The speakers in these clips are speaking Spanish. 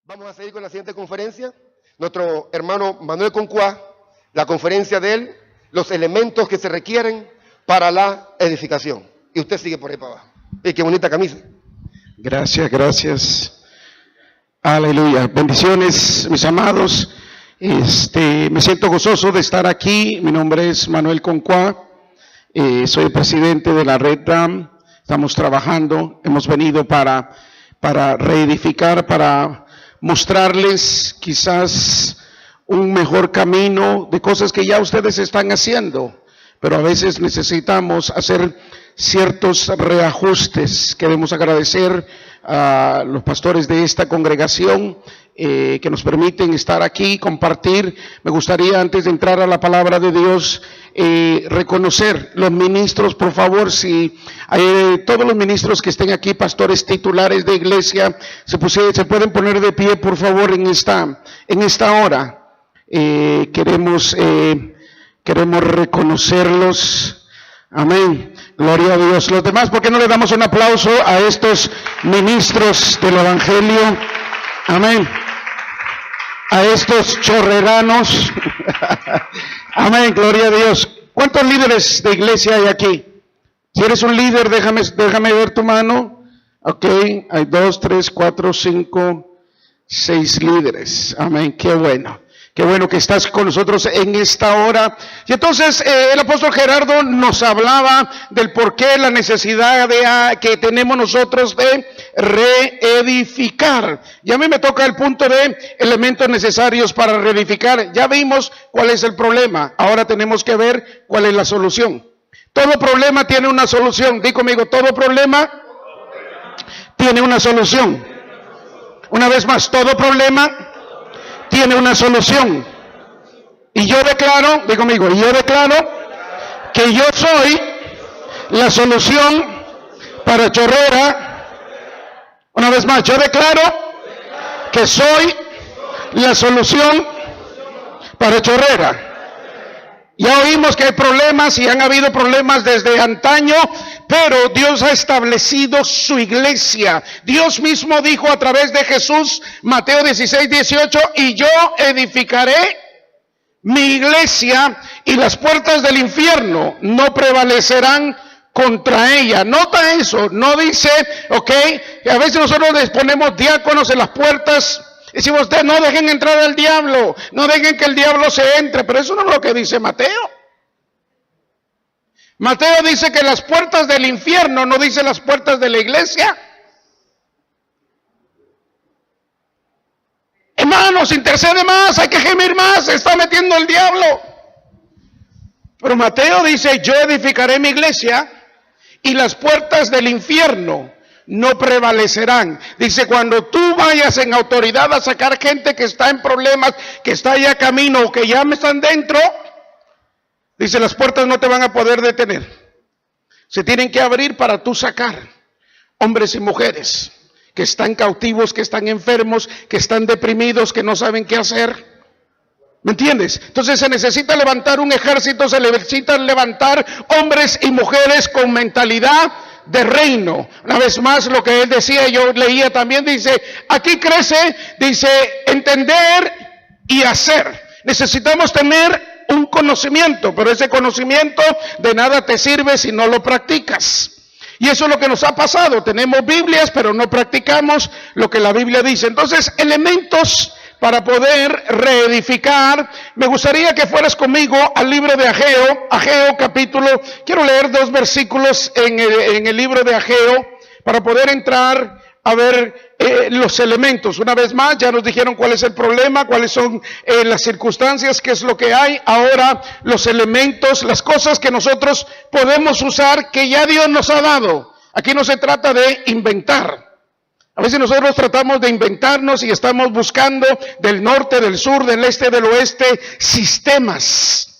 Vamos a seguir con la siguiente conferencia. Nuestro hermano Manuel Concuá, la conferencia de él, los elementos que se requieren para la edificación. Y usted sigue por ahí para abajo. ¡Y qué bonita camisa! Gracias. Aleluya. Bendiciones, mis amados. Me siento gozoso de estar aquí. Mi nombre es Manuel Concuá. Soy el presidente de la Red RAM. Estamos trabajando. Hemos venido para reedificar, para mostrarles quizás un mejor camino de cosas que ya ustedes están haciendo, pero a veces necesitamos hacer ciertos reajustes. Queremos agradecer a los pastores de esta congregación que nos permiten estar aquí, compartir. Me gustaría, antes de entrar a la palabra de Dios, reconocer los ministros, por favor, si todos los ministros que estén aquí, pastores titulares de iglesia, se pueden poner de pie, por favor, en esta hora. Queremos reconocerlos. Amén. Gloria a Dios. Los demás, ¿por qué no le damos un aplauso a estos ministros del Evangelio? Amén. A estos chorreranos. Amén. Gloria a Dios. ¿Cuántos líderes de iglesia hay aquí? Si eres un líder, déjame ver tu mano. Ok, hay 2, 3, 4, 5, 6 líderes. Amén. Qué bueno. Qué bueno que estás con nosotros en esta hora. Y entonces el apóstol Gerardo nos hablaba del por qué, la necesidad que tenemos nosotros de reedificar. Y a mí me toca el punto de elementos necesarios para reedificar. Ya vimos cuál es el problema. Ahora tenemos que ver cuál es la solución. Todo problema tiene una solución. Di conmigo, todo problema tiene una solución. Una vez más, todo problema tiene una solución. Y yo declaro, digo conmigo, yo declaro que yo soy la solución para Chorrera. Una vez más, yo declaro que soy la solución para Chorrera. Ya oímos que hay problemas y han habido problemas desde antaño, pero Dios ha establecido su iglesia. Dios mismo dijo a través de Jesús, Mateo 16, 18, y yo edificaré mi iglesia y las puertas del infierno no prevalecerán contra ella. Nota eso, no dice, ok, a veces nosotros les ponemos diáconos en las puertas. Decimos, ustedes no dejen entrar al diablo, no dejen que el diablo se entre, pero eso no es lo que dice Mateo. Mateo dice que las puertas del infierno, no dice las puertas de la iglesia. Hermanos, intercede más, hay que gemir más, se está metiendo el diablo. Pero Mateo dice, yo edificaré mi iglesia y las puertas del infierno no prevalecerán. Dice, cuando tú vayas en autoridad a sacar gente que está en problemas, que está ya camino o que ya están dentro, dice, las puertas no te van a poder detener. Se tienen que abrir para tú sacar hombres y mujeres que están cautivos, que están enfermos, que están deprimidos, que no saben qué hacer. ¿Me entiendes? Entonces se necesita levantar un ejército, se necesita levantar hombres y mujeres con mentalidad de reino. Una vez más, lo que él decía, yo leía también, dice, aquí crece, dice, entender y hacer. Necesitamos tener un conocimiento, pero ese conocimiento de nada te sirve si no lo practicas. Y eso es lo que nos ha pasado. Tenemos Biblias, pero no practicamos lo que la Biblia dice. Entonces, elementos para poder reedificar. Me gustaría que fueras conmigo al libro de Ageo. Ageo capítulo, quiero leer 2 versículos en el libro de Ageo para poder entrar a ver los elementos. Una vez más, ya nos dijeron cuál es el problema, cuáles son las circunstancias, qué es lo que hay. Ahora los elementos, las cosas que nosotros podemos usar, que ya Dios nos ha dado. Aquí no se trata de inventar. A veces nosotros tratamos de inventarnos y estamos buscando del norte, del sur, del este, del oeste, sistemas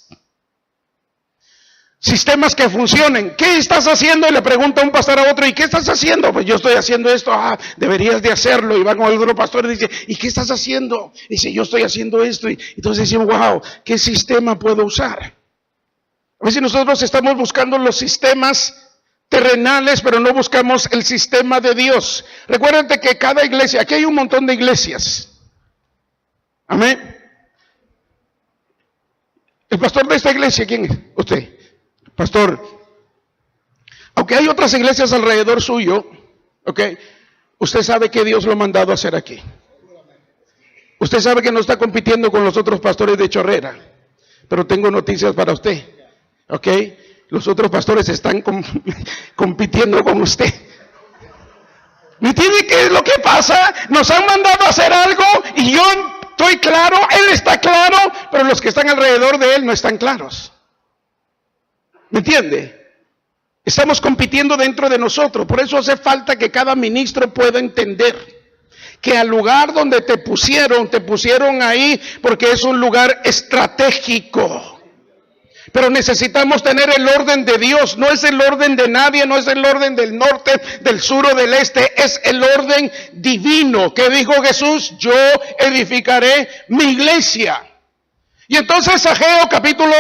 que funcionen. ¿Qué estás haciendo? Y le pregunta un pastor a otro, ¿y qué estás haciendo? Pues yo estoy haciendo esto. Deberías de hacerlo. Y va con el otro pastor y dice, ¿y qué estás haciendo? Y dice, yo estoy haciendo esto. Y entonces decimos, wow, ¿qué sistema puedo usar? A veces nosotros estamos buscando los sistemas terrenales, pero no buscamos el sistema de Dios. Recuérdate que cada iglesia, aquí hay un montón de iglesias. Amén. El pastor de esta iglesia, ¿quién es? Usted, pastor. Aunque hay otras iglesias alrededor suyo, ¿ok? Usted sabe que Dios lo ha mandado a hacer aquí. Usted sabe que no está compitiendo con los otros pastores de Chorrera, pero tengo noticias para usted, ¿ok? Los otros pastores están compitiendo con usted. ¿Me entiende qué es lo que pasa? Nos han mandado a hacer algo y yo estoy claro, él está claro, pero los que están alrededor de él no están claros. ¿Me entiende? Estamos compitiendo dentro de nosotros, por eso hace falta que cada ministro pueda entender que al lugar donde te pusieron ahí porque es un lugar estratégico. Pero necesitamos tener el orden de Dios, no es el orden de nadie, no es el orden del norte, del sur o del este, es el orden divino. ¿Qué dijo Jesús? Yo edificaré mi iglesia. Y entonces Ageo capítulo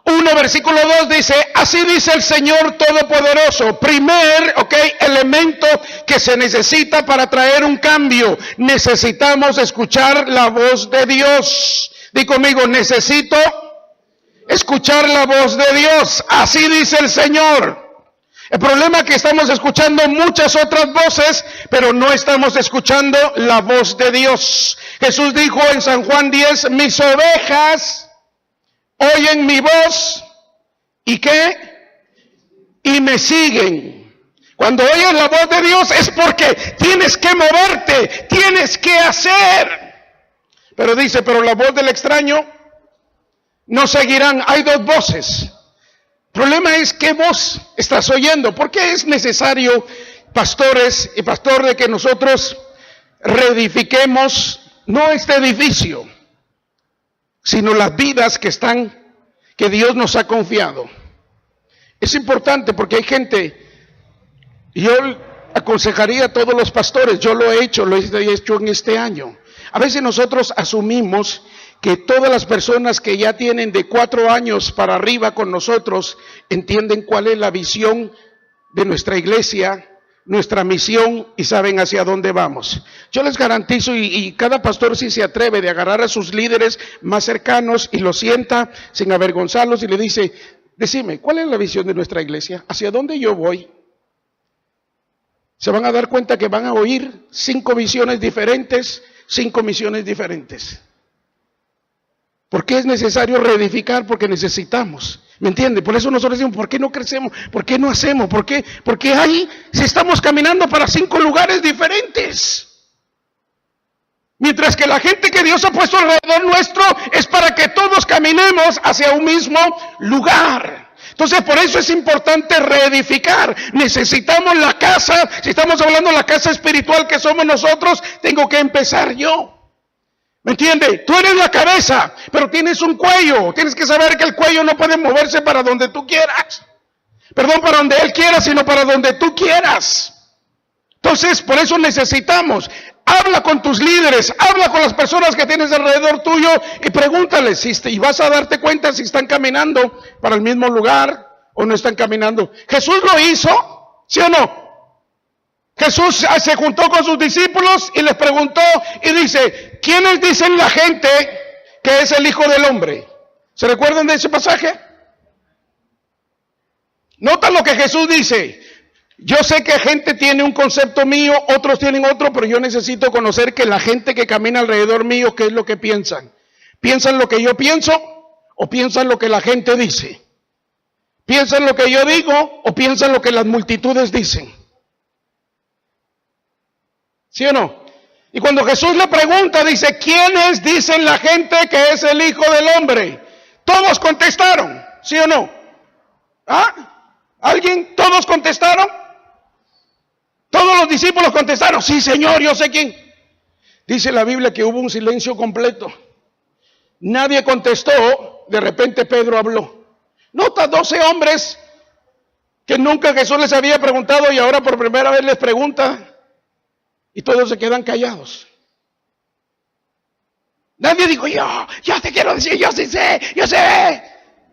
1 versículo 2 dice, así dice el Señor Todopoderoso. Primer, elemento que se necesita para traer un cambio. Necesitamos escuchar la voz de Dios. Di conmigo, necesito escuchar la voz de Dios. Así dice el Señor. El problema es que estamos escuchando muchas otras voces, pero no estamos escuchando la voz de Dios. Jesús dijo en San Juan 10, mis ovejas oyen mi voz, ¿y qué? Y me siguen. Cuando oyes la voz de Dios es porque tienes que moverte, tienes que hacer. Pero dice, pero la voz del extraño no seguirán. Hay dos voces. El problema es qué voz estás oyendo. ¿Por qué es necesario, pastores y pastor, de que nosotros reedifiquemos no este edificio, sino las vidas que Dios nos ha confiado? Es importante porque hay gente, yo aconsejaría a todos los pastores, yo lo he hecho en este año. A veces nosotros asumimos que todas las personas que ya tienen de 4 años para arriba con nosotros entienden cuál es la visión de nuestra iglesia, nuestra misión y saben hacia dónde vamos. Yo les garantizo, y cada pastor si se atreve de agarrar a sus líderes más cercanos y los sienta sin avergonzarlos y le dice, decime, ¿cuál es la visión de nuestra iglesia? ¿Hacia dónde yo voy? Se van a dar cuenta que van a oír 5 visiones diferentes, 5 misiones diferentes. ¿Por qué es necesario reedificar? Porque necesitamos. ¿Me entiende? Por eso nosotros decimos, ¿por qué no crecemos? ¿Por qué no hacemos? ¿Por qué? Porque ahí si estamos caminando para 5 lugares diferentes. Mientras que la gente que Dios ha puesto alrededor nuestro es para que todos caminemos hacia un mismo lugar. Entonces por eso es importante reedificar. Necesitamos la casa, si estamos hablando de la casa espiritual que somos nosotros, tengo que empezar yo. ¿Me entiende? Tú eres la cabeza, pero tienes un cuello. Tienes que saber que el cuello no puede moverse para donde tú quieras. Perdón, para donde Él quiera, sino para donde tú quieras. Entonces, por eso necesitamos. Habla con tus líderes, habla con las personas que tienes alrededor tuyo y pregúntales y vas a darte cuenta si están caminando para el mismo lugar o no están caminando. Jesús lo hizo, ¿sí o no? Jesús se juntó con sus discípulos y les preguntó y dice, ¿quiénes dicen la gente que es el Hijo del Hombre? ¿Se recuerdan de ese pasaje? Nota lo que Jesús dice. Yo sé que gente tiene un concepto mío, otros tienen otro, pero yo necesito conocer que la gente que camina alrededor mío, ¿qué es lo que piensan? ¿Piensan lo que yo pienso o piensan lo que la gente dice? ¿Piensan lo que yo digo o piensan lo que las multitudes dicen? ¿Sí o no? Y cuando Jesús le pregunta, dice, ¿quiénes dicen la gente que es el Hijo del Hombre? Todos contestaron, ¿sí o no? ¿Ah? ¿Alguien? ¿Todos contestaron? Todos los discípulos contestaron, sí Señor, yo sé quién. Dice la Biblia que hubo un silencio completo. Nadie contestó, de repente Pedro habló. Nota 12 hombres que nunca Jesús les había preguntado y ahora por primera vez les pregunta. Y todos se quedan callados. Nadie dijo, yo te quiero decir, yo sí sé, yo sé.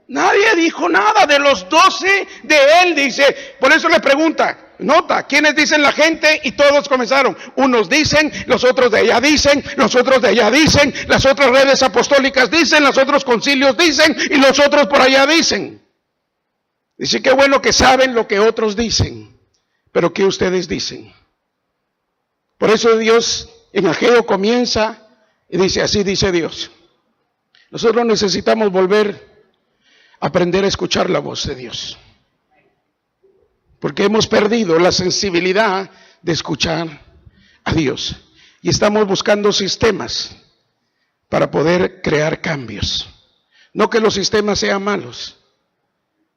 Nadie dijo nada de los 12 de él, dice. Por eso le pregunta, nota, ¿quiénes dicen la gente? Y todos comenzaron. Unos dicen, los otros de allá dicen, los otros de allá dicen, las otras redes apostólicas dicen, los otros concilios dicen y los otros por allá dicen. Dice, qué bueno que saben lo que otros dicen, pero ¿qué ustedes dicen? Por eso Dios en Ageo comienza y dice, así dice Dios. Nosotros necesitamos volver a aprender a escuchar la voz de Dios. Porque hemos perdido la sensibilidad de escuchar a Dios. Y estamos buscando sistemas para poder crear cambios. No que los sistemas sean malos.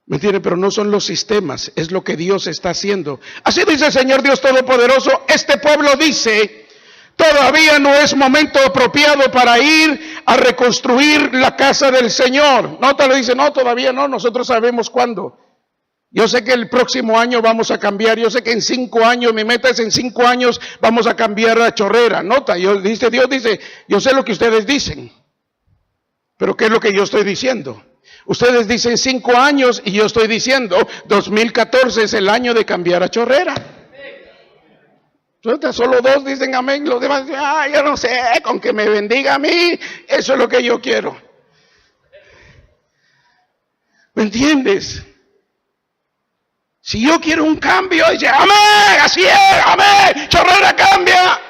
¿Me entiende? Pero no son los sistemas, es lo que Dios está haciendo. Así dice el Señor Dios Todopoderoso. Este pueblo dice, todavía no es momento apropiado para ir a reconstruir la casa del Señor. No te lo dice, no, todavía no, nosotros sabemos cuándo. Yo sé que el próximo año vamos a cambiar, yo sé que en 5 años, mi meta es en 5 años vamos a cambiar la chorrera. Nota, Dios dice, yo sé lo que ustedes dicen, pero ¿qué es lo que yo estoy diciendo? Ustedes dicen 5 años y yo estoy diciendo 2014 es el año de cambiar a chorrera. Solo 2 dicen amén, los demás dicen, yo no sé, con que me bendiga a mí, eso es lo que yo quiero. ¿Me entiendes? Si yo quiero un cambio, dice, amén, así es, amén, chorrera cambia.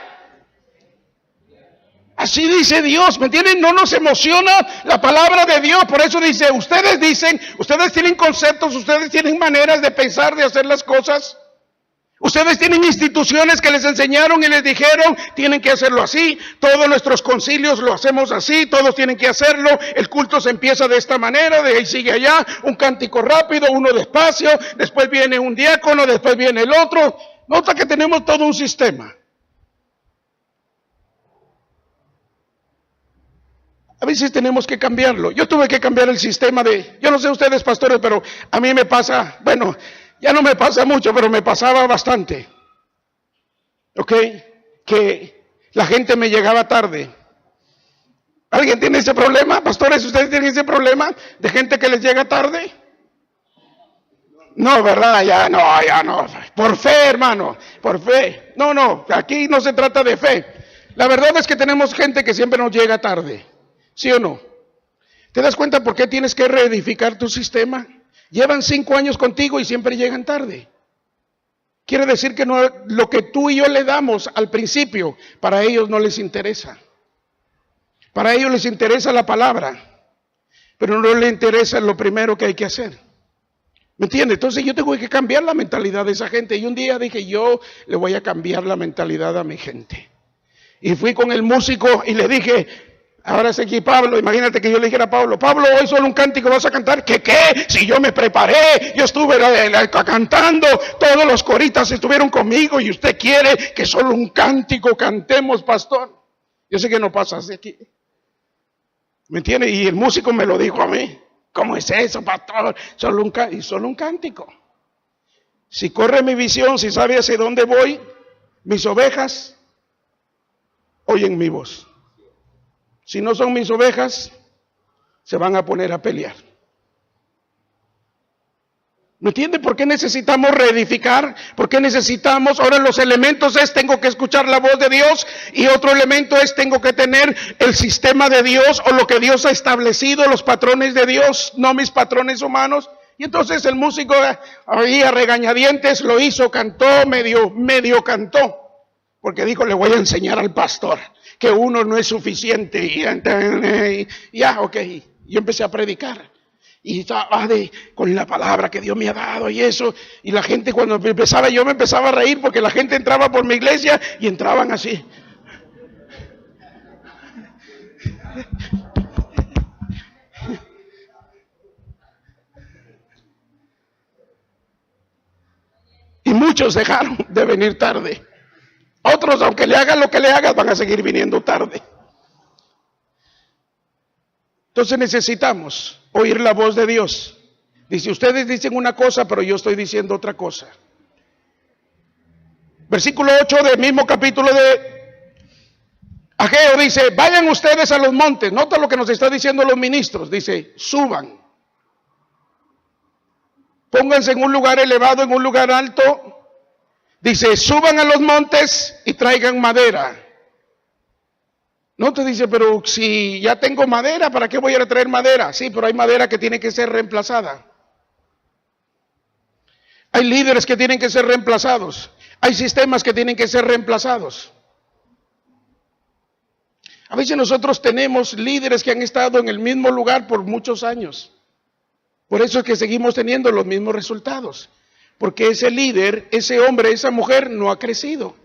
Así dice Dios, ¿me entienden? No nos emociona la palabra de Dios, por eso dice, ustedes dicen, ustedes tienen conceptos, ustedes tienen maneras de pensar, de hacer las cosas. Ustedes tienen instituciones que les enseñaron y les dijeron, tienen que hacerlo así, todos nuestros concilios lo hacemos así, todos tienen que hacerlo, el culto se empieza de esta manera, de ahí sigue allá, un cántico rápido, uno despacio, después viene un diácono, después viene el otro. Nota que tenemos todo un sistema. A veces tenemos que cambiarlo. Yo tuve que cambiar el sistema yo no sé ustedes pastores, pero a mí me pasa, bueno, ya no me pasa mucho, pero me pasaba bastante. ¿Ok? Que la gente me llegaba tarde. ¿Alguien tiene ese problema? Pastores, ¿ustedes tienen ese problema de gente que les llega tarde? No, ¿verdad? Ya no. Por fe, hermano, por fe. No, aquí no se trata de fe. La verdad es que tenemos gente que siempre nos llega tarde. ¿Sí o no? ¿Te das cuenta por qué tienes que reedificar tu sistema? Llevan 5 años contigo y siempre llegan tarde. Quiere decir que no, lo que tú y yo le damos al principio, para ellos no les interesa. Para ellos les interesa la palabra, pero no les interesa lo primero que hay que hacer. ¿Me entiendes? Entonces yo tengo que cambiar la mentalidad de esa gente. Y un día dije, yo le voy a cambiar la mentalidad a mi gente. Y fui con el músico y le dije, ahora es aquí Pablo, imagínate que yo le dijera a Pablo, hoy solo un cántico vas a cantar. ¿Qué? Si yo me preparé, yo estuve cantando, todos los coritas estuvieron conmigo y usted quiere que solo un cántico cantemos, pastor. Yo sé que no pasa así aquí. ¿Me entiende? Y el músico me lo dijo a mí. ¿Cómo es eso, pastor? Solo un cántico. Si corre mi visión, si sabe hacia dónde voy, mis ovejas oyen mi voz. Si no son mis ovejas, se van a poner a pelear. ¿Me entiende? ¿Por qué necesitamos reedificar? ¿Por qué necesitamos? Ahora los elementos es, tengo que escuchar la voz de Dios, y otro elemento es, tengo que tener el sistema de Dios o lo que Dios ha establecido, los patrones de Dios, no mis patrones humanos. Y entonces el músico ahí a regañadientes lo hizo, cantó, medio cantó, porque dijo, le voy a enseñar al pastor que uno no es suficiente. Y ya, ok, yo empecé a predicar. Y estaba con la palabra que Dios me ha dado y eso. Y la gente cuando empezaba, yo me empezaba a reír porque la gente entraba por mi iglesia y entraban así. Y muchos dejaron de venir tarde. Otros, aunque le hagan lo que le hagas, van a seguir viniendo tarde. Entonces necesitamos oír la voz de Dios. Dice, ustedes dicen una cosa, pero yo estoy diciendo otra cosa. Versículo 8 del mismo capítulo de Ageo dice, vayan ustedes a los montes. Nota lo que nos está diciendo los ministros. Dice, suban. pónganse en un lugar elevado, en un lugar alto. Dice, suban a los montes y traigan madera. No te dice, pero si ya tengo madera, ¿para qué voy a traer madera? Sí, pero hay madera que tiene que ser reemplazada. Hay líderes que tienen que ser reemplazados. Hay sistemas que tienen que ser reemplazados. A veces nosotros tenemos líderes que han estado en el mismo lugar por muchos años. Por eso es que seguimos teniendo los mismos resultados. Porque ese líder, ese hombre, esa mujer no ha crecido.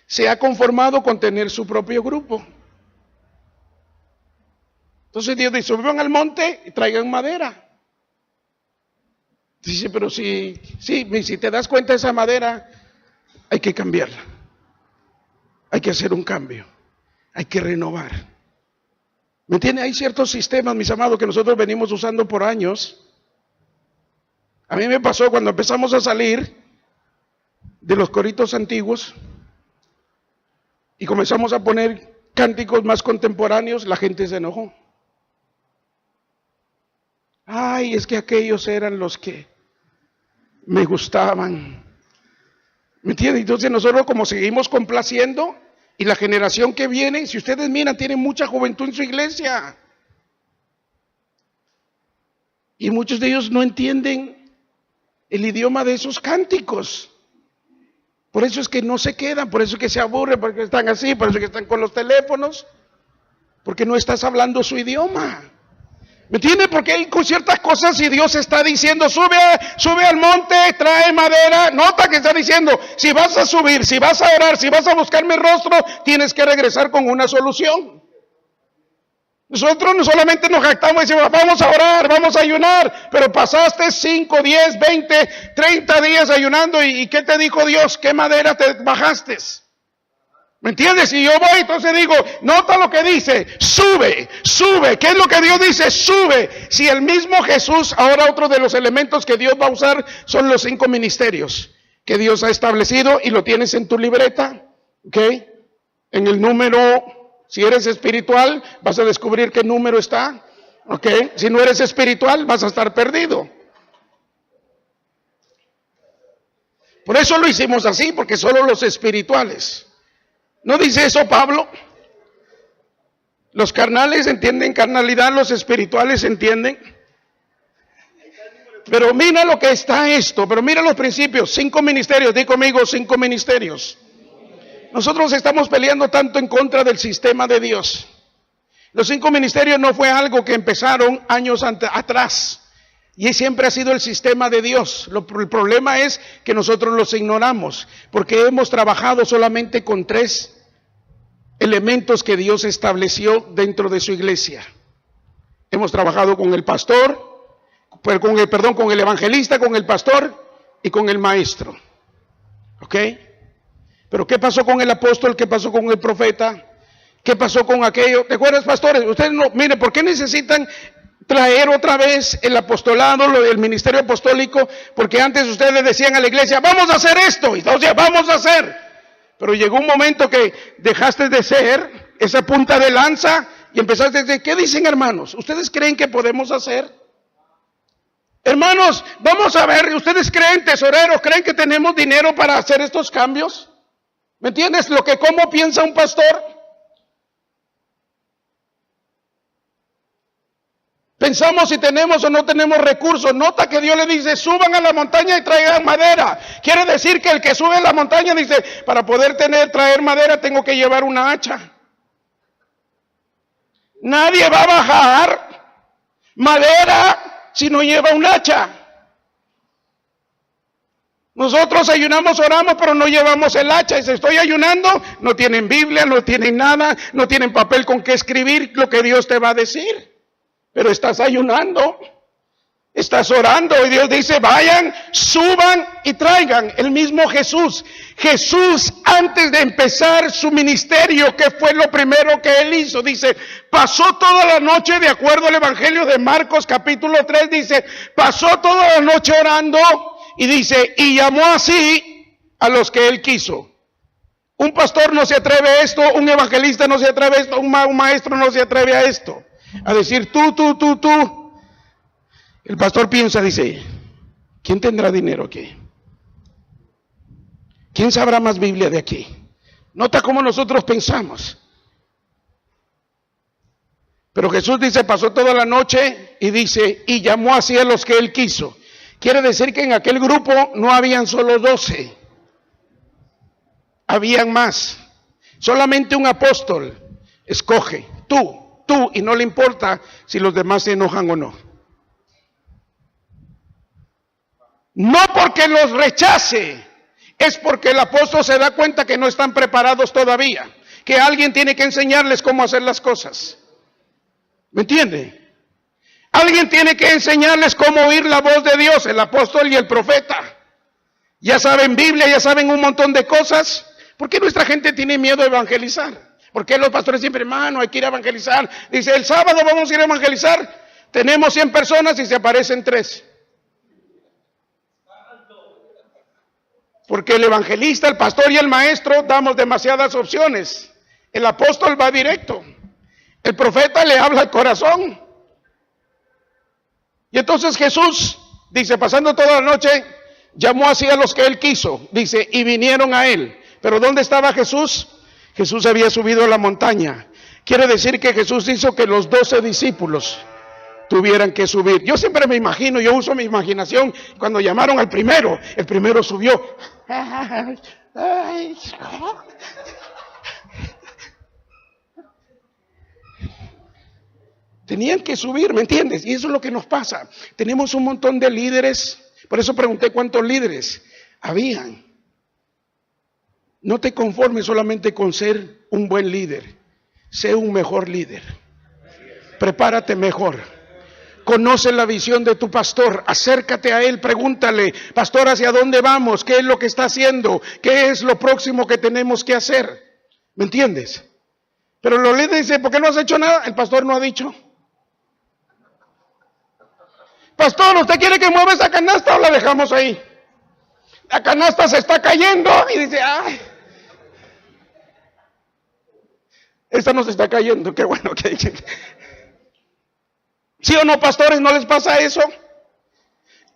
Se ha conformado con tener su propio grupo. Entonces Dios dice, suban al monte y traigan madera. Dice, pero si te das cuenta, esa madera hay que cambiarla. Hay que hacer un cambio. Hay que renovar. ¿Me entiende? Hay ciertos sistemas, mis amados, que nosotros venimos usando por años. A mí me pasó cuando empezamos a salir de los coritos antiguos y comenzamos a poner cánticos más contemporáneos, la gente se enojó. Ay, es que aquellos eran los que me gustaban. ¿Me entienden? Entonces nosotros como seguimos complaciendo, y la generación que viene, si ustedes miran, tiene mucha juventud en su iglesia. Y muchos de ellos no entienden el idioma de esos cánticos. Por eso es que no se quedan, por eso es que se aburren, porque están así, por eso es que están con los teléfonos, porque no estás hablando su idioma. ¿Me entiendes? Porque hay ciertas cosas y Dios está diciendo, sube al monte, trae madera. Nota que está diciendo, si vas a subir, si vas a orar, si vas a buscar mi rostro, tienes que regresar con una solución. Nosotros no solamente nos jactamos y decimos, vamos a orar, vamos a ayunar, pero pasaste 5, 10, 20, 30 días ayunando y ¿qué te dijo Dios? ¿Qué madera te bajaste? ¿Me entiendes? Y yo voy, entonces digo, nota lo que dice, sube. ¿Qué es lo que Dios dice? Sube. Si el mismo Jesús, ahora otro de los elementos que Dios va a usar son los 5 ministerios que Dios ha establecido y lo tienes en tu libreta, ¿ok? En el número, si eres espiritual, vas a descubrir qué número está, ¿ok? Si no eres espiritual, vas a estar perdido. Por eso lo hicimos así, porque solo los espirituales. ¿No dice eso Pablo? Los carnales entienden carnalidad, los espirituales entienden. Pero mira lo que está esto, pero mira los principios, 5 ministerios, di conmigo 5 ministerios. Nosotros estamos peleando tanto en contra del sistema de Dios. Los 5 ministerios no fue algo que empezaron años atrás. Y siempre ha sido el sistema de Dios. El problema es que nosotros los ignoramos, porque hemos trabajado solamente con 3 elementos que Dios estableció dentro de su iglesia. Hemos trabajado con el pastor, con el evangelista, con el pastor y con el maestro. ¿Ok? Pero ¿qué pasó con el apóstol? ¿Qué pasó con el profeta? ¿Qué pasó con aquello? ¿Te acuerdas, pastores? Ustedes no, mire, ¿por qué necesitan traer otra vez el apostolado, el ministerio apostólico? Porque antes ustedes le decían a la iglesia, vamos a hacer esto, y entonces vamos a hacer. Pero llegó un momento que dejaste de ser esa punta de lanza y empezaste a decir, ¿qué dicen, hermanos? ¿Ustedes creen que podemos hacer? Hermanos, vamos a ver, ¿ustedes creen, tesoreros, creen que tenemos dinero para hacer estos cambios? ¿Me entiendes? ¿Cómo piensa un pastor? Pensamos si tenemos o no tenemos recursos. Nota que Dios le dice, suban a la montaña y traigan madera. Quiere decir que el que sube a la montaña dice, para poder traer madera tengo que llevar una hacha. Nadie va a bajar madera si no lleva un hacha. Nosotros ayunamos, oramos, pero no llevamos el hacha. Y si estoy ayunando, no tienen Biblia, no tienen nada, no tienen papel con que escribir lo que Dios te va a decir. Pero estás ayunando, estás orando y Dios dice, vayan, suban y traigan. El mismo Jesús. Jesús, antes de empezar su ministerio, ¿qué fue lo primero que él hizo? Dice, pasó toda la noche, de acuerdo al Evangelio de Marcos capítulo 3, dice, pasó toda la noche orando y dice, y llamó así a los que él quiso. Un pastor no se atreve a esto, un evangelista no se atreve a esto, un maestro no se atreve a esto. A decir tú. El pastor piensa, dice, ¿Quién tendrá dinero aquí? ¿Quién sabrá más Biblia de aquí? Nota cómo nosotros pensamos. Pero Jesús dice, pasó toda la noche y dice, y llamó así a los que él quiso. Quiere decir que en aquel grupo no habían solo 12, habían más. Solamente un apóstol escoge, tú, y no le importa si los demás se enojan o no. No porque los rechace, es porque el apóstol se da cuenta que no están preparados todavía, que alguien tiene que enseñarles cómo hacer las cosas. ¿Me entiende? Alguien tiene que enseñarles cómo oír la voz de Dios, el apóstol y el profeta. Ya saben Biblia, ya saben un montón de cosas. ¿Por qué nuestra gente tiene miedo a evangelizar? ¿Por qué los pastores siempre, hermano, hay que ir a evangelizar? Dice, el sábado vamos a ir a evangelizar. Tenemos 100 personas y se aparecen 3. Porque el evangelista, el pastor y el maestro damos demasiadas opciones. El apóstol va directo. El profeta le habla al corazón. Y entonces Jesús, dice, pasando toda la noche, llamó así a los que él quiso. Dice, y vinieron a él. Pero ¿dónde estaba Jesús? Jesús había subido a la montaña. Quiere decir que Jesús hizo que los 12 discípulos tuvieran que subir. Yo siempre me imagino, yo uso mi imaginación, cuando llamaron al primero, el primero subió. Tenían que subir, ¿me entiendes? Y eso es lo que nos pasa. Tenemos un montón de líderes, por eso pregunté cuántos líderes habían. No te conformes solamente con ser un buen líder, sé un mejor líder. Prepárate mejor. Conoce la visión de tu pastor, acércate a él, pregúntale, pastor, ¿hacia dónde vamos? ¿Qué es lo que está haciendo? ¿Qué es lo próximo que tenemos que hacer? ¿Me entiendes? Pero los líderes dicen, ¿por qué no has hecho nada? El pastor no ha dicho. Pastor, ¿usted quiere que mueva esa canasta o la dejamos ahí? La canasta se está cayendo y dice, ¡ay! Esta no se está cayendo, qué bueno que... ¿Sí o no, pastores? ¿No les pasa eso?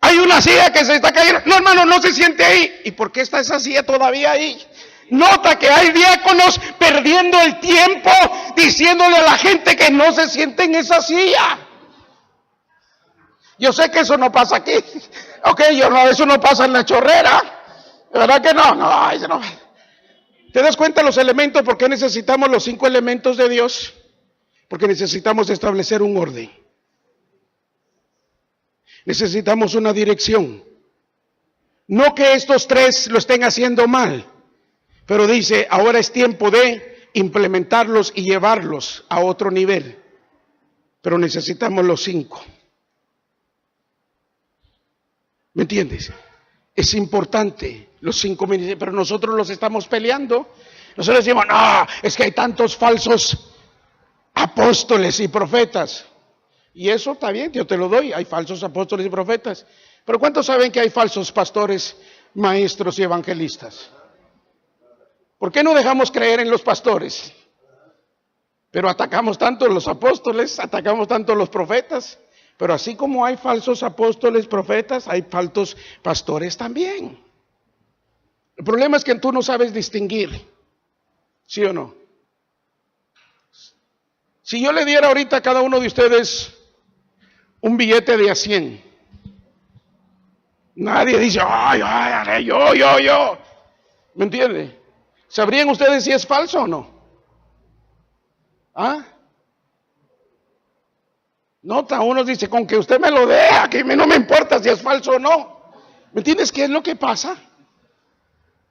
Hay una silla que se está cayendo. No, hermano, no se siente ahí. ¿Y por qué está esa silla todavía ahí? Nota que hay diáconos perdiendo el tiempo diciéndole a la gente que no se siente en esa silla. Yo sé que eso no pasa aquí. Ok, eso no pasa en la chorrera. ¿Verdad que no? No, eso no. ¿Te das cuenta los elementos? ¿Por qué necesitamos los 5 elementos de Dios? Porque necesitamos establecer un orden. Necesitamos una dirección. No que estos 3 lo estén haciendo mal, pero dice, ahora es tiempo de implementarlos y llevarlos a otro nivel. Pero necesitamos los 5. ¿Me entiendes? Es importante los 5 ministerios, pero nosotros los estamos peleando. Nosotros decimos, no, es que hay tantos falsos apóstoles y profetas. Y eso está bien, yo te lo doy, hay falsos apóstoles y profetas. Pero ¿cuántos saben que hay falsos pastores, maestros y evangelistas? ¿Por qué no dejamos creer en los pastores? Pero atacamos tanto a los apóstoles, atacamos tanto a los profetas. Pero así como hay falsos apóstoles, profetas, hay falsos pastores también. El problema es que tú no sabes distinguir, ¿sí o no? Si yo le diera ahorita a cada uno de ustedes un billete de $100, nadie dice, ay, yo. ¿Me entiende? ¿Sabrían ustedes si es falso o no? ¿Ah? Nota, uno dice, con que usted me lo dé, que no me importa si es falso o no. ¿Me entiendes qué es lo que pasa?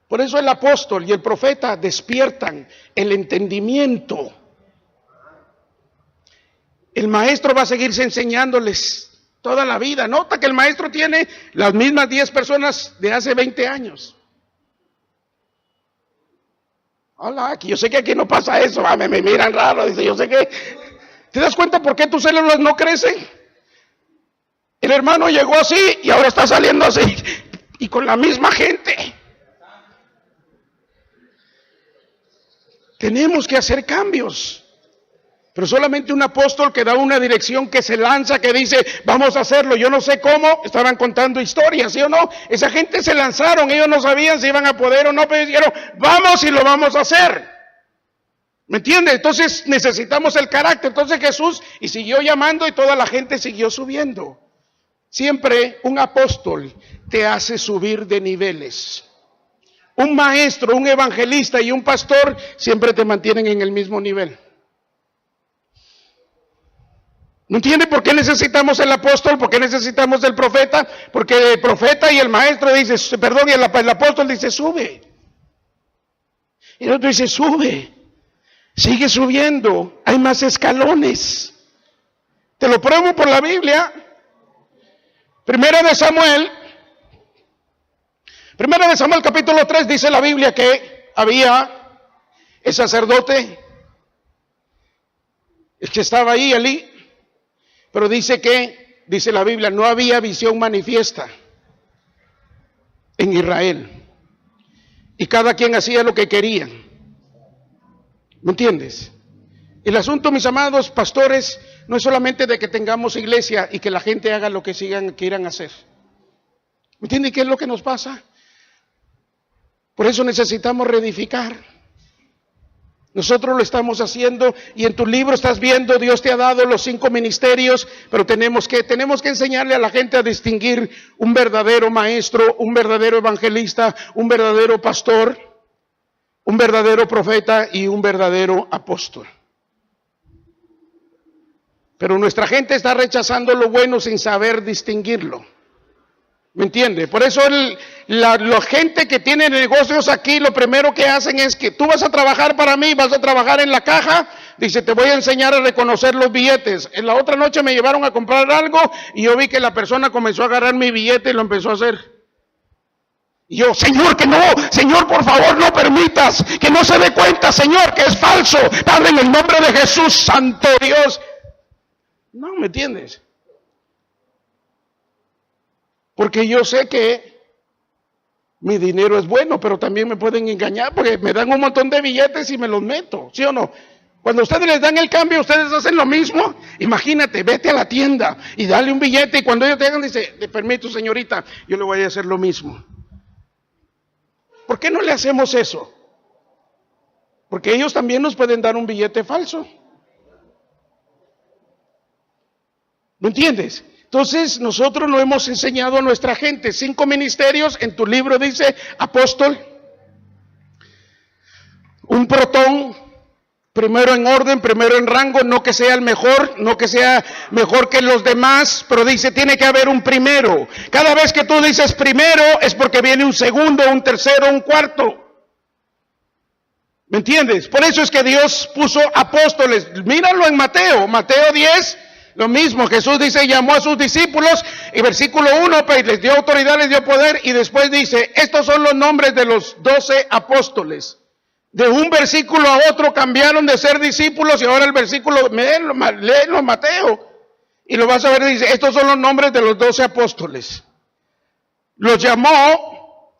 Por eso el apóstol y el profeta despiertan el entendimiento. El maestro va a seguirse enseñándoles toda la vida. Nota que el maestro tiene las mismas 10 personas de hace 20 años. Hola, yo sé que aquí no pasa eso, me miran raro, dice, yo sé que... ¿Te das cuenta por qué tus células no crecen? El hermano llegó así y ahora está saliendo así. Y con la misma gente. Tenemos que hacer cambios. Pero solamente un apóstol que da una dirección, que se lanza, que dice, vamos a hacerlo. Yo no sé cómo, estaban contando historias, ¿sí o no? Esa gente se lanzaron, ellos no sabían si iban a poder o no, pero dijeron, vamos y lo vamos a hacer. ¿Me entiende? Entonces necesitamos el carácter. Entonces Jesús, y siguió llamando y toda la gente siguió subiendo. Siempre un apóstol te hace subir de niveles. Un maestro, un evangelista y un pastor siempre te mantienen en el mismo nivel. ¿No entiende por qué necesitamos el apóstol? ¿Por qué necesitamos el profeta? Porque el profeta y el maestro dice, perdón, y el apóstol dice, sube. Y el otro dice, sube. Sigue subiendo. Hay más escalones. Te lo pruebo por la Biblia. Primera de Samuel capítulo 3 dice la Biblia que había el sacerdote, el que estaba ahí, Elí. Pero dice la Biblia, no había visión manifiesta en Israel. Y cada quien hacía lo que quería. ¿Me entiendes? El asunto, mis amados pastores, no es solamente de que tengamos iglesia y que la gente haga lo que quieran hacer. ¿Me entiendes qué es lo que nos pasa? Por eso necesitamos reedificar. Nosotros lo estamos haciendo y en tu libro estás viendo, Dios te ha dado los 5 ministerios, pero tenemos que enseñarle a la gente a distinguir un verdadero maestro, un verdadero evangelista, un verdadero pastor, un verdadero profeta y un verdadero apóstol. Pero nuestra gente está rechazando lo bueno sin saber distinguirlo. ¿Me entiende? Por eso la gente que tiene negocios aquí, lo primero que hacen es que tú vas a trabajar para mí, vas a trabajar en la caja, dice, te voy a enseñar a reconocer los billetes. En la otra noche me llevaron a comprar algo y yo vi que la persona comenzó a agarrar mi billete y lo empezó a hacer. Y yo, Señor, que no, Señor, por favor, no permitas que no se dé cuenta, Señor, que es falso. Padre, en el nombre de Jesús, Santo Dios. No, ¿me entiendes? Porque yo sé que mi dinero es bueno, pero también me pueden engañar porque me dan un montón de billetes y me los meto, ¿sí o no? Cuando ustedes les dan el cambio, ustedes hacen lo mismo. Imagínate, vete a la tienda y dale un billete y cuando ellos te hagan, dice, le permito, señorita, yo le voy a hacer lo mismo. ¿Por qué no le hacemos eso? Porque ellos también nos pueden dar un billete falso. ¿Me entiendes? Entonces nosotros lo hemos enseñado a nuestra gente. 5 ministerios, en tu libro dice apóstol, un protón, primero en orden, primero en rango, no que sea el mejor, no que sea mejor que los demás, pero dice tiene que haber un primero. Cada vez que tú dices primero es porque viene un segundo, un tercero, un cuarto. ¿Me entiendes? Por eso es que Dios puso apóstoles. Míralo en Mateo 10. Lo mismo, Jesús dice, llamó a sus discípulos, y versículo 1, pues, les dio autoridad, les dio poder, y después dice, estos son los nombres de los 12 apóstoles. De un versículo a otro cambiaron de ser discípulos, y ahora el versículo, léelo Mateo, y lo vas a ver, dice, estos son los nombres de los 12 apóstoles. Los llamó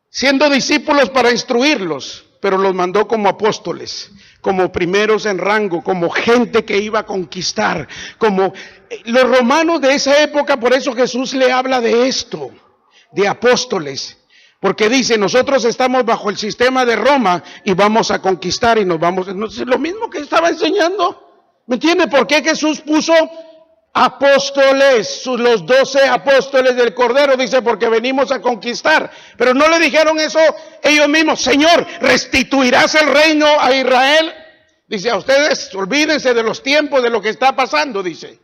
siendo discípulos para instruirlos, pero los mandó como apóstoles, como primeros en rango, como gente que iba a conquistar, como los romanos de esa época. Por eso Jesús le habla de esto, de apóstoles, porque dice, nosotros estamos bajo el sistema de Roma y vamos a conquistar y nos vamos, es lo mismo que estaba enseñando. ¿Me entiende por qué Jesús puso apóstoles, los 12 apóstoles del Cordero? Dice, porque venimos a conquistar. Pero no le dijeron eso ellos mismos, Señor, ¿restituirás el reino a Israel? Dice, a ustedes olvídense de los tiempos, de lo que está pasando, dice.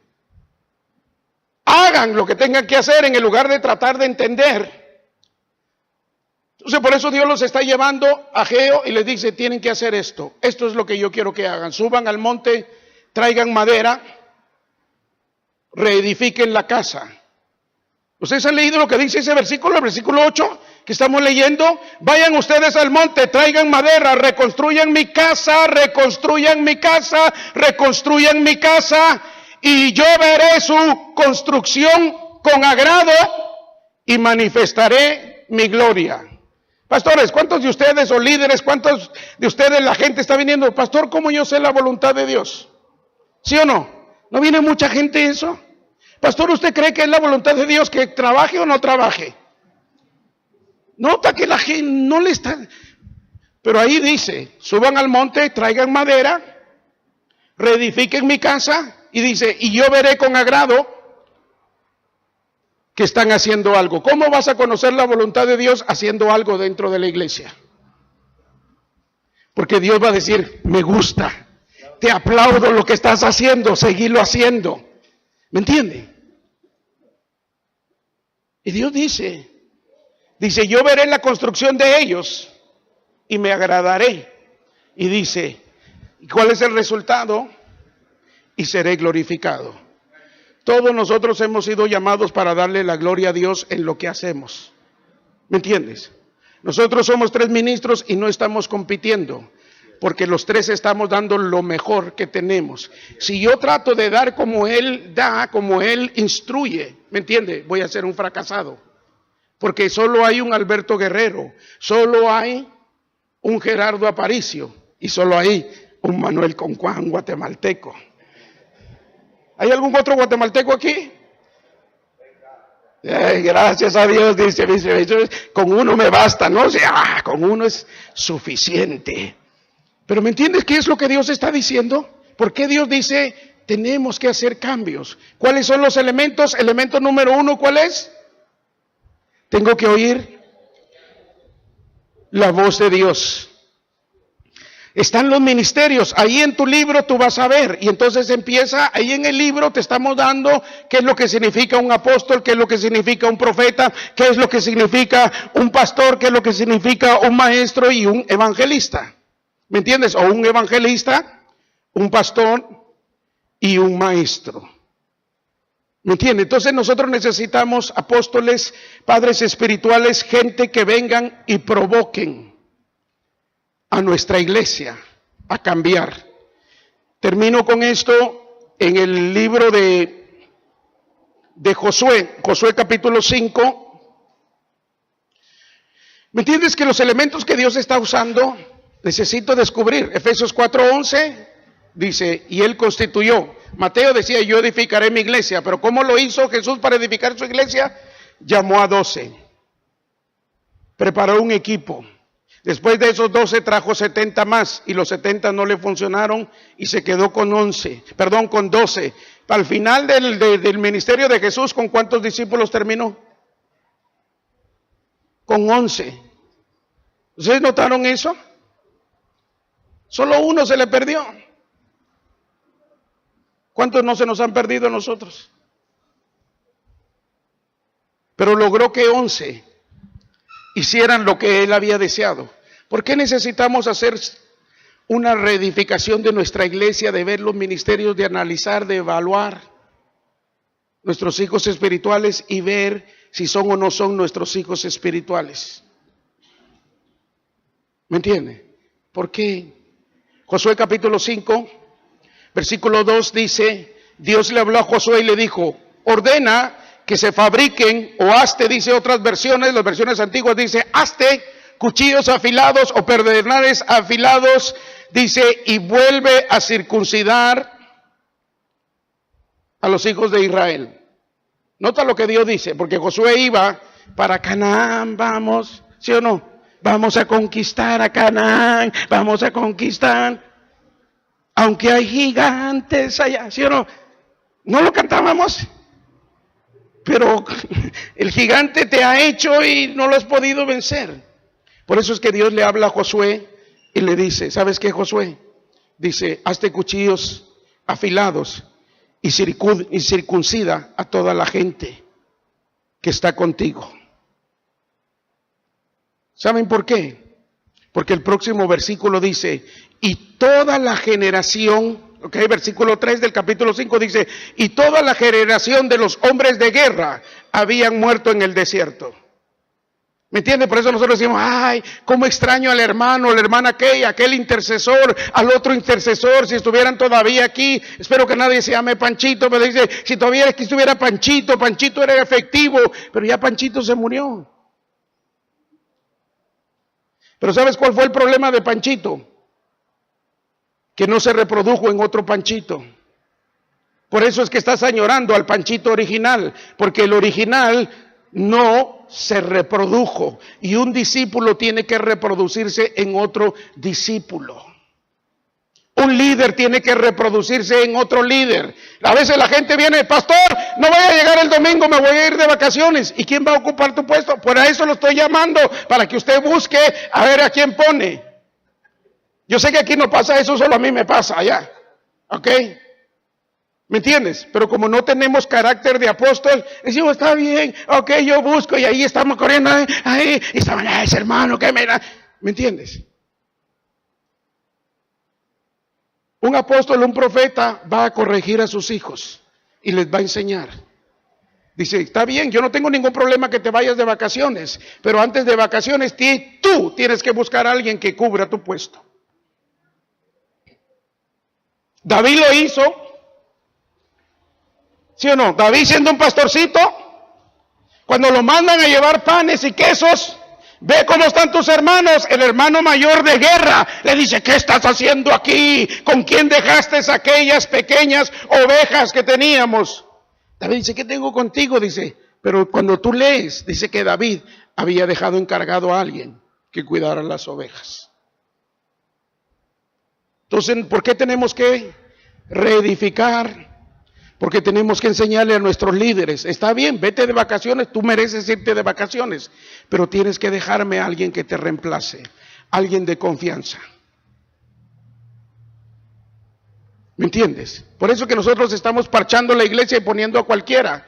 Hagan lo que tengan que hacer en el lugar de tratar de entender. Entonces por eso Dios los está llevando a Geo y les dice, tienen que hacer esto. Esto es lo que yo quiero que hagan. Suban al monte, traigan madera, reedifiquen la casa. ¿Ustedes han leído lo que dice ese versículo, el versículo 8 que estamos leyendo? Vayan ustedes al monte, traigan madera, reconstruyan mi casa, reconstruyan mi casa, reconstruyan mi casa, y yo veré su construcción con agrado y manifestaré mi gloria. Pastores, ¿cuántos de ustedes o líderes, cuántos de ustedes la gente está viniendo? Pastor, ¿cómo yo sé la voluntad de Dios? ¿Sí o no? ¿No viene mucha gente eso? Pastor, ¿usted cree que es la voluntad de Dios que trabaje o no trabaje? Nota que la gente no le está... Pero ahí dice, suban al monte, traigan madera, reedifiquen mi casa, y dice, y yo veré con agrado que están haciendo algo. ¿Cómo vas a conocer la voluntad de Dios haciendo algo dentro de la iglesia? Porque Dios va a decir, me gusta, te aplaudo lo que estás haciendo, seguilo haciendo. ¿Me entiende? Y Dios dice, yo veré la construcción de ellos y me agradaré. Y dice, ¿cuál es el resultado? Y seré glorificado. Todos nosotros hemos sido llamados para darle la gloria a Dios en lo que hacemos. ¿Me entiendes? Nosotros somos 3 ministros y no estamos compitiendo, porque los 3 estamos dando lo mejor que tenemos. Si yo trato de dar como Él da, como Él instruye, ¿me entiende? Voy a ser un fracasado. Porque solo hay un Alberto Guerrero, solo hay un Gerardo Aparicio y solo hay un Manuel Concuá, un guatemalteco. ¿Hay algún otro guatemalteco aquí? Gracias a Dios, dice, con uno me basta, ¿no? O sea, con uno es suficiente. Pero ¿me entiendes qué es lo que Dios está diciendo? ¿Por qué Dios dice, tenemos que hacer cambios? ¿Cuáles son los elementos? Elemento número 1, ¿cuál es? Tengo que oír la voz de Dios. Están los ministerios, ahí en tu libro tú vas a ver, y entonces empieza, ahí en el libro te estamos dando qué es lo que significa un apóstol, qué es lo que significa un profeta, qué es lo que significa un pastor, qué es lo que significa un maestro y un evangelista. ¿Me entiendes? O un evangelista, un pastor y un maestro. ¿Me entiendes? Entonces nosotros necesitamos apóstoles, padres espirituales, gente que vengan y provoquen a nuestra iglesia a cambiar. Termino con esto en el libro de Josué capítulo 5. ¿Me entiendes que los elementos que Dios está usando necesito descubrir? Efesios 4:11 dice, y Él constituyó. Mateo decía, yo edificaré mi iglesia, pero ¿cómo lo hizo Jesús para edificar su iglesia? Llamó a 12, preparó un equipo. Después de esos 12 trajo 70 más y los 70 no le funcionaron y se quedó con 12. Al final del ministerio de Jesús, ¿con cuántos discípulos terminó? Con 11. ¿Ustedes notaron eso? Solo uno se le perdió. ¿Cuántos no se nos han perdido a nosotros? Pero logró que 11 hicieran lo que Él había deseado. ¿Por qué necesitamos hacer una reedificación de nuestra iglesia, de ver los ministerios, de analizar, de evaluar nuestros hijos espirituales y ver si son o no son nuestros hijos espirituales? ¿Me entiende? ¿Por qué? Josué capítulo 5, versículo 2 dice, Dios le habló a Josué y le dijo, ordena que se fabriquen, o hazte, dice otras versiones, las versiones antiguas dice, hazte cuchillos afilados o pedernales afilados, dice, y vuelve a circuncidar a los hijos de Israel. Nota lo que Dios dice, porque Josué iba para Canaán, vamos, ¿sí o no? Vamos a conquistar a Canaán, vamos a conquistar, aunque hay gigantes allá, ¿sí o no? ¿No lo cantábamos? Pero el gigante te ha hecho y no lo has podido vencer. Por eso es que Dios le habla a Josué y le dice, ¿sabes qué, Josué? Dice, hazte cuchillos afilados y circuncida a toda la gente que está contigo. ¿Saben por qué? Porque el próximo versículo dice, y toda la generación, versículo 3 del capítulo 5 dice, y toda la generación de los hombres de guerra habían muerto en el desierto. ¿Me entiende? Por eso nosotros decimos, ay, cómo extraño al hermano, la hermana aquel intercesor, al otro intercesor, si estuvieran todavía aquí. Espero que nadie se llame Panchito, pero dice, si todavía aquí estuviera Panchito, Panchito era efectivo, pero ya Panchito se murió. Pero ¿sabes cuál fue el problema de Panchito? Que no se reprodujo en otro Panchito. Por eso es que estás añorando al Panchito original, porque el original no se reprodujo y un discípulo tiene que reproducirse en otro discípulo. Un líder tiene que reproducirse en otro líder. A veces la gente viene, pastor, no voy a llegar el domingo, me voy a ir de vacaciones. ¿Y quién va a ocupar tu puesto? Por eso lo estoy llamando, para que usted busque a ver a quién pone. Yo sé que aquí no pasa eso, solo a mí me pasa allá. ¿Ok? ¿Me entiendes? Pero como no tenemos carácter de apóstol, decimos, está bien, ok, yo busco, y ahí estamos corriendo, ahí, y estaban, ese hermano que me da. ¿Me entiendes? Un apóstol, un profeta va a corregir a sus hijos y les va a enseñar. Dice, está bien, yo no tengo ningún problema que te vayas de vacaciones, pero antes de vacaciones tú tienes que buscar a alguien que cubra tu puesto. David lo hizo, ¿sí o no? David, siendo un pastorcito, cuando lo mandan a llevar panes y quesos, ve cómo están tus hermanos. El hermano mayor de guerra le dice, ¿qué estás haciendo aquí? ¿Con quién dejaste aquellas pequeñas ovejas que teníamos? David dice, ¿qué tengo contigo? Dice, pero cuando tú lees, dice que David había dejado encargado a alguien que cuidara las ovejas. Entonces, ¿por qué tenemos que reedificar? Porque tenemos que enseñarle a nuestros líderes, está bien, vete de vacaciones, tú mereces irte de vacaciones, pero tienes que dejarme a alguien que te reemplace, alguien de confianza. ¿Me entiendes? Por eso que nosotros estamos parchando la iglesia y poniendo a cualquiera,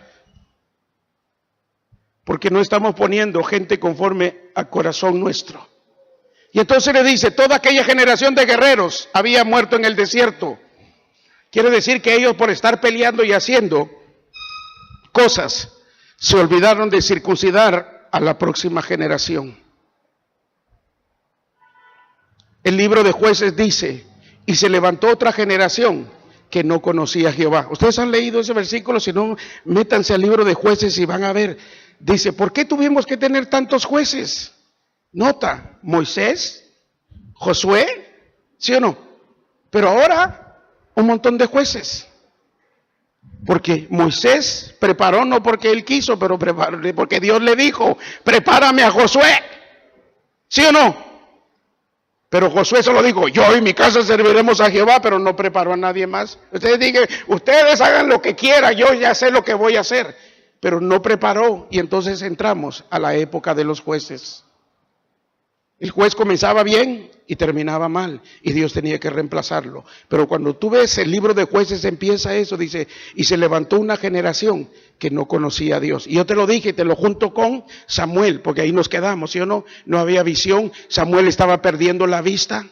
porque no estamos poniendo gente conforme al corazón nuestro. Y entonces le dice, toda aquella generación de guerreros había muerto en el desierto. Quiere decir que ellos, por estar peleando y haciendo cosas, se olvidaron de circuncidar a la próxima generación. El libro de Jueces dice, y se levantó otra generación que no conocía a Jehová. Ustedes han leído ese versículo, si no, métanse al libro de Jueces y van a ver. Dice, ¿por qué tuvimos que tener tantos jueces? Nota, Moisés, Josué, ¿sí o no? Pero ahora, un montón de jueces. Porque Moisés preparó no porque él quiso, pero porque Dios le dijo, prepárame a Josué. ¿Sí o no? Pero Josué solo dijo, yo y mi casa serviremos a Jehová, pero no preparó a nadie más. Ustedes digan, ustedes hagan lo que quieran, yo ya sé lo que voy a hacer. Pero no preparó, y entonces entramos a la época de los jueces. El juez comenzaba bien y terminaba mal, y Dios tenía que reemplazarlo. Pero cuando tú ves el libro de Jueces, empieza eso, dice, y se levantó una generación que no conocía a Dios. Y yo te lo dije, te lo junto con Samuel, porque ahí nos quedamos, ¿sí o no? No había visión, Samuel estaba perdiendo la vista.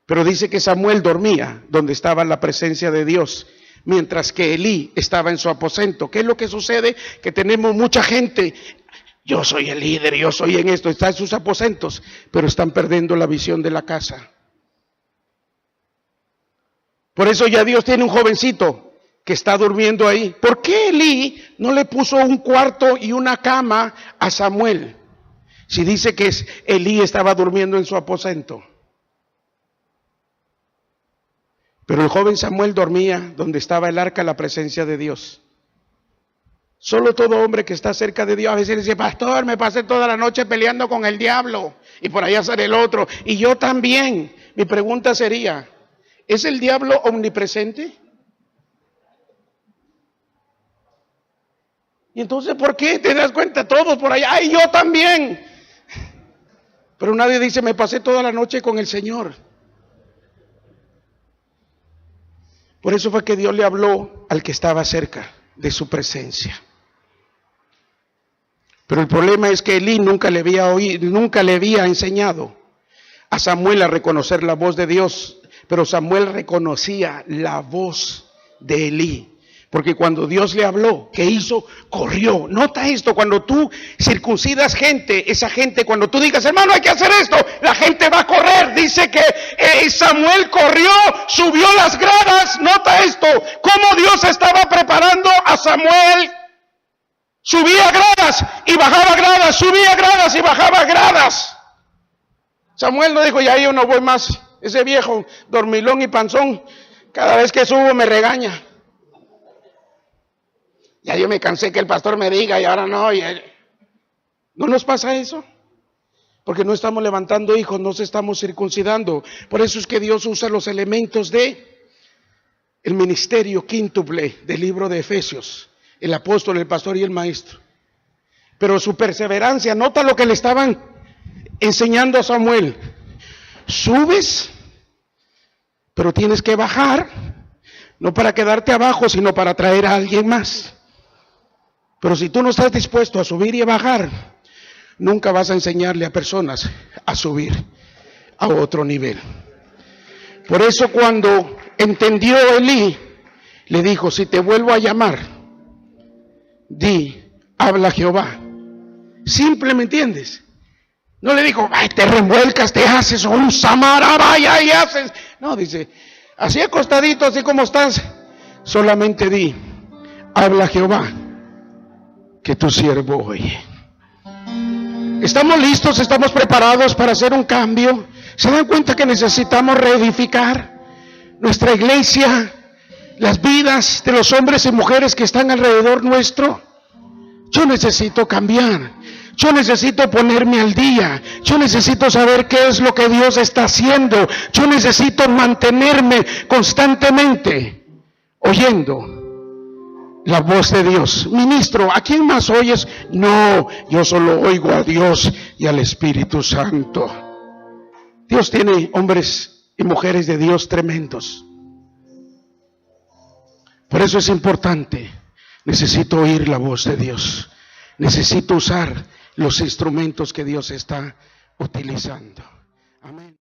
Pero dice que Samuel dormía donde estaba la presencia de Dios, mientras que Elí estaba en su aposento. ¿Qué es lo que sucede? Que tenemos mucha gente. Yo soy el líder, yo soy en esto, está en sus aposentos, pero están perdiendo la visión de la casa. Por eso ya Dios tiene un jovencito que está durmiendo ahí. ¿Por qué Elí no le puso un cuarto y una cama a Samuel? Si dice que Elí estaba durmiendo en su aposento. Pero el joven Samuel dormía donde estaba el arca, la presencia de Dios. Solo todo hombre que está cerca de Dios a veces dice, pastor, me pasé toda la noche peleando con el diablo y por allá sale el otro. Y yo también. Mi pregunta sería, ¿es el diablo omnipresente? Y entonces, ¿por qué te das cuenta todos por allá? ¡Ay, yo también! Pero nadie dice, me pasé toda la noche con el Señor. Por eso fue que Dios le habló al que estaba cerca de su presencia. Pero el problema es que Elí nunca le había enseñado a Samuel a reconocer la voz de Dios, pero Samuel reconocía la voz de Elí. Porque cuando Dios le habló, ¿qué hizo? Corrió. Nota esto, cuando tú circuncidas gente, esa gente, cuando tú digas, hermano, hay que hacer esto, la gente va a correr. Dice que Samuel corrió, subió las gradas. Nota esto, cómo Dios estaba preparando a Samuel. Subía gradas y bajaba gradas, subía gradas y bajaba gradas. Samuel no dijo, ya yo no voy más, ese viejo dormilón y panzón, Cada vez que subo me regaña. Ya yo me cansé que el pastor me diga y ahora no. ¿No nos pasa eso? Porque no estamos levantando hijos, no se estamos circuncidando. Por eso es que Dios usa los elementos de el ministerio quíntuple del libro de Efesios. El apóstol, el pastor y el maestro. Pero su perseverancia, nota lo que le estaban enseñando a Samuel. Subes, pero tienes que bajar, no para quedarte abajo, sino para traer a alguien más. Pero si tú no estás dispuesto a subir y a bajar, nunca vas a enseñarle a personas a subir a otro nivel. Por eso cuando entendió Elí, le dijo, si te vuelvo a llamar, di, habla Jehová. Simple, ¿me entiendes? No le dijo, ay, te revuelcas, te haces un samarabaya y haces. No, dice, así acostadito, así como estás, solamente di, habla Jehová, que tu siervo oye. ¿Estamos listos? ¿Estamos preparados para hacer un cambio? ¿Se dan cuenta que necesitamos reedificar nuestra iglesia, las vidas de los hombres y mujeres que están alrededor nuestro? Yo necesito cambiar. Yo necesito ponerme al día. Yo necesito saber qué es lo que Dios está haciendo. Yo necesito mantenerme constantemente oyendo la voz de Dios. Ministro, ¿a quién más oyes? No, yo solo oigo a Dios y al Espíritu Santo. Dios tiene hombres y mujeres de Dios tremendos. Por eso es importante. Necesito oír la voz de Dios. Necesito usar los instrumentos que Dios está utilizando. Amén.